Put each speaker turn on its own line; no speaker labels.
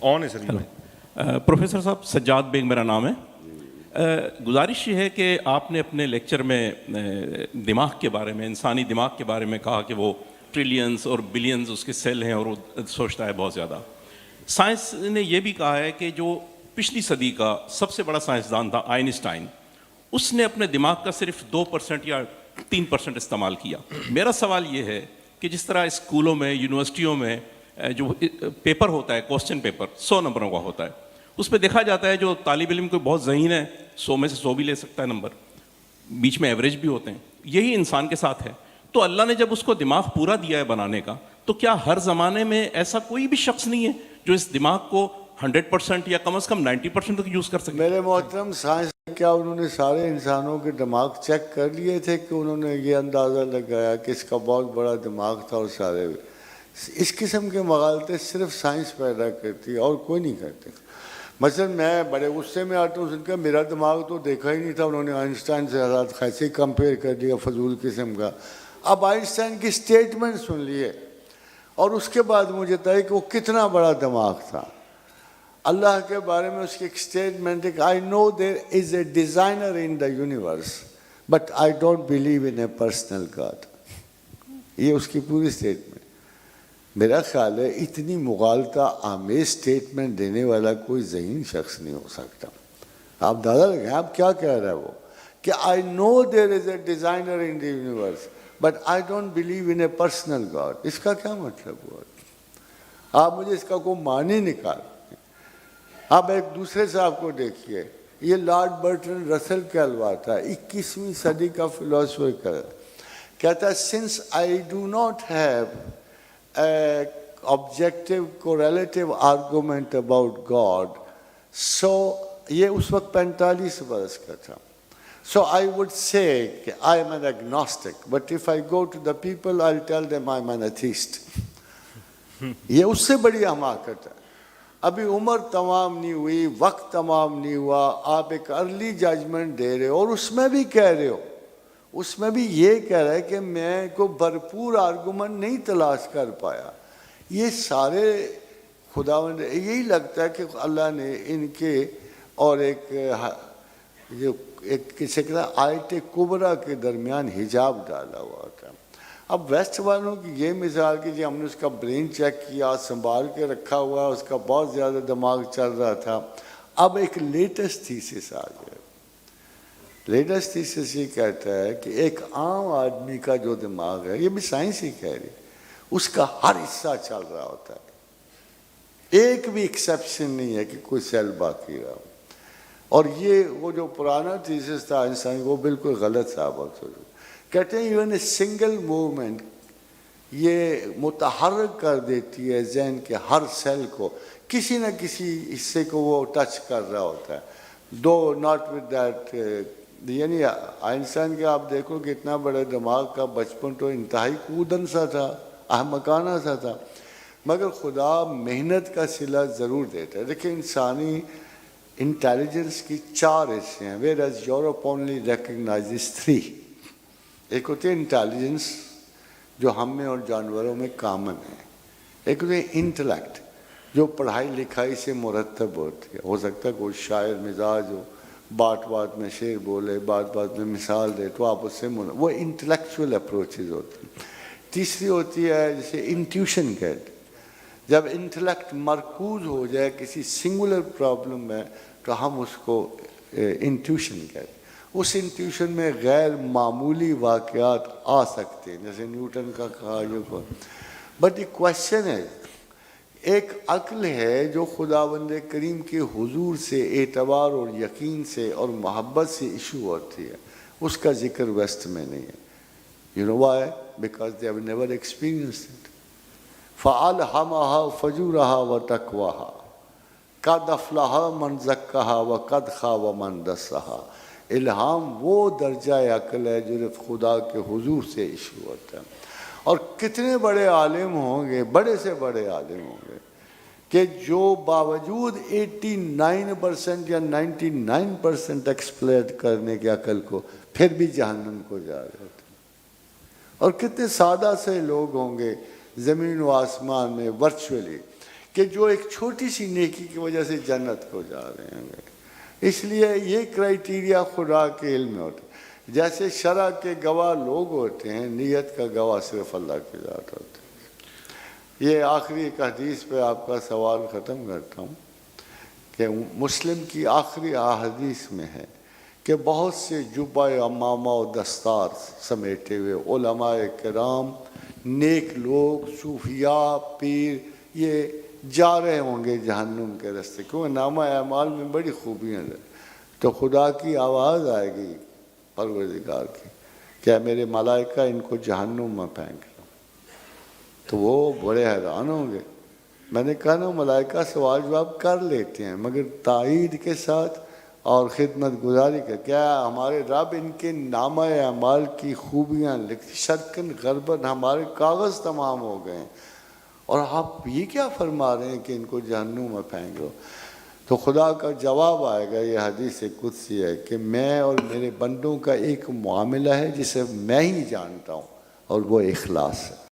آن ہے سر.
پروفیسر صاحب، سجاد بیگ میرا نام ہے. گزارش یہ ہے کہ آپ نے اپنے لیکچر میں دماغ کے بارے میں، انسانی دماغ کے بارے میں کہا کہ وہ ٹریلینز اور بلینز اس کے سیل ہیں اور وہ سوچتا ہے بہت زیادہ. سائنس نے یہ بھی کہا ہے کہ جو پچھلی صدی کا سب سے بڑا سائنسدان تھا آئنسٹائن، اس نے اپنے دماغ کا صرف 2% یا 3% استعمال کیا. میرا سوال یہ ہے کہ جس طرح اسکولوں میں، یونیورسٹیوں میں جو پیپر ہوتا ہے، کوسچن پیپر 100 نمبروں کا ہوتا ہے، اس پہ دیکھا جاتا ہے جو طالب علم کوئی بہت ذہین ہے 100 میں سے 100 بھی لے سکتا ہے نمبر، بیچ میں ایوریج بھی ہوتے ہیں. یہی انسان کے ساتھ ہے. تو اللہ نے جب اس کو دماغ پورا دیا ہے بنانے کا، تو کیا ہر زمانے میں ایسا کوئی بھی شخص نہیں ہے جو اس دماغ کو 100% یا کم از کم 90% تک یوز کر سکے؟
میرے محترم، سائنس کیا انہوں نے سارے انسانوں کے دماغ چیک کر لیے تھے کہ انہوں نے یہ اندازہ لگایا کہ اس کا بہت بڑا دماغ تھا؟ اور سارے اس قسم کے مغالطے صرف سائنس پیدا کرتی ہے اور کوئی نہیں کرتے. مثلا میں بڑے غصے میں آتا ہوں سن کے میرا دماغ تو دیکھا ہی نہیں تھا، انہوں نے آئنسٹائن سے حالات خیسے کمپیئر کر دیا، فضول قسم کا. اب آئنسٹائن کی سٹیٹمنٹ سن لیے اور اس کے بعد مجھے طے کہ وہ کتنا بڑا دماغ تھا. اللہ کے بارے میں اس کی ایک سٹیٹمنٹ ہے کہ I know there is a designer in the universe but I don't believe in a personal God. یہ اس کی پوری سٹیٹمنٹ. میرا خیال ہے اتنی مغالطہ آمیز سٹیٹمنٹ دینے والا کوئی ذہین شخص نہیں ہو سکتا. آپ اندازہ لگائیں آپ کیا کہہ رہا ہے وہ کہ I know there is a designer in the universe but I don't believe in a personal God. اس کا کیا مطلب ہوا؟ آپ مجھے اس کا کوئی معنی نکال. اب ایک دوسرے صاحب کو دیکھیے، یہ لارڈ برٹرن رسل کہلواتا ہے، 21ویں صدی کا فلاسفر کہتا ہے since I do not have an objective correlative argument about God, so یہ اس وقت 45 برس کا تھا. So I would say I am an agnostic, but if I go to the people I'll tell them I'm an atheist. یہ اس سے بڑی حماقت ہے. ابھی عمر تمام نہیں ہوئی، وقت تمام نہیں ہوا، آپ ایک ارلی ججمنٹ دے رہے ہو اور اس میں بھی کہہ رہے ہو، اس میں بھی یہ کہہ رہے کہ میں کو بھرپور آرگومنٹ نہیں تلاش کر پایا. یہ سارے خداوند، یہی لگتا ہے کہ اللہ نے ان کے اور ایک جو ایک کسی طرح آیت کبریٰ کے درمیان حجاب ڈالا ہوا تھا. اب ویسٹ والوں کی یہ مثال کہ جی ہم نے اس کا برین چیک کیا، سنبھال کے رکھا ہوا، اس کا بہت زیادہ دماغ چل رہا تھا. اب ایک لیٹسٹ تھیسس آ گیا. لیٹسٹ تھیسس یہ کہتا ہے کہ ایک عام آدمی کا جو دماغ ہے، یہ بھی سائنس ہی کہہ رہی، اس کا ہر حصہ چل رہا ہوتا ہے، ایک بھی ایکسیپشن نہیں ہے کہ کوئی سیل باقی رہا. اور یہ وہ جو پرانا تھیسس تھا انسان، وہ بالکل غلط ثابت ہو. کہتے ہیں ایون اے سنگل موومنٹ یہ متحرک کر دیتی ہے ذہن کے ہر سیل کو، کسی نہ کسی حصے کو وہ ٹچ کر رہا ہوتا ہے. دو ناٹ ود دیٹ، یعنی آئنسٹائن کے آپ دیکھو کہ اتنا بڑے دماغ کا بچپن تو انتہائی کودن سا تھا، احمقانہ سا تھا، مگر خدا محنت کا صلہ ضرور دیتا ہے. دیکھیں انسانی انٹیلیجنس کی 4 حصے ہیں، ویئر ایز یورپ اونلی ریکگنائزز 3. ایک ہوتی ہے انٹیلیجنس جو ہم میں اور جانوروں میں کامن ہے. ایک ہوتی ہے انٹلیکٹ جو پڑھائی لکھائی سے مرتب ہوتی ہے. ہو سکتا ہے کوئی شاعر مزاج ہو، بات بات میں شعر بولے، بات بات میں مثال دے، تو آپ اس سے وہ انٹلیکچوئل اپروچز ہوتی ہیں. تیسری ہوتی ہے جسے انٹیوشن کہتے ہیں. جب انٹلیکٹ مرکوز ہو جائے کسی سنگولر پرابلم میں تو ہم اس کو انٹیوشن کہتے ہیں. اس انٹیوشن میں غیر معمولی واقعات آ سکتے ہیں، جیسے نیوٹن کا کہا یہ کو. بٹ یہ کوشچن ہے، ایک عقل ہے جو خداوند کریم کے حضور سے اعتبار اور یقین سے اور محبت سے ایشو ہوتی ہے، اس کا ذکر ویسٹ میں نہیں ہے. You know why? Because they have never experienced it. فَأَلْهَمَهَا فَجُورَهَا وَتَقْوَاهَا قَدْ أَفْلَحَ مَنْ زَكَّاهَا وَقَدْ خَابَ مَنْ دَسَّاهَا. الہام وہ درجہ عقل ہے جو خدا کے حضور سے ایشو ہوتا ہے. اور کتنے بڑے عالم ہوں گے، بڑے سے بڑے عالم ہوں گے کہ جو باوجود 89% یا 99% ایکسپلیٹ کرنے کے عقل کو پھر بھی جہنم کو جا رہے ہوتے ہیں. اور کتنے سادہ سے لوگ ہوں گے زمین و آسمان میں ورچولی کہ جو ایک چھوٹی سی نیکی کی وجہ سے جنت کو جا رہے ہیں. اس لیے یہ کرائیٹیریا خدا کے علم میں ہوتے ہیں. جیسے شرع کے گواہ لوگ ہوتے ہیں، نیت کا گواہ صرف اللہ کی ذات ہوتے ہیں. یہ آخری ایک حدیث پہ آپ کا سوال ختم کرتا ہوں کہ مسلم کی آخری احادیث میں ہے کہ بہت سے جبہ امامہ و دستار سمیٹے ہوئے علماء کرام، نیک لوگ، صوفیاء، پیر، یہ جا رہے ہوں گے جہنم کے راستے، کیونکہ نامہ اعمال میں بڑی خوبیاں ہیں. تو خدا کی آواز آئے گی پروردگار کی کہ میرے ملائکہ ان کو جہنم میں پھینک لو. تو وہ بڑے حیران ہوں گے. میں نے کہا نا ملائکہ سوال جواب کر لیتے ہیں مگر تائید کے ساتھ اور خدمت گزاری کا. کیا ہمارے رب ان کے نامہ اعمال کی خوبیاں لکھ شرقاً غرباً ہمارے کاغذ تمام ہو گئے ہیں اور آپ یہ کیا فرما رہے ہیں کہ ان کو جہنم میں پھینک دو. تو خدا کا جواب آئے گا، یہ حدیث قدسی ہے کہ میں اور میرے بندوں کا ایک معاملہ ہے جسے میں ہی جانتا ہوں اور وہ اخلاص ہے.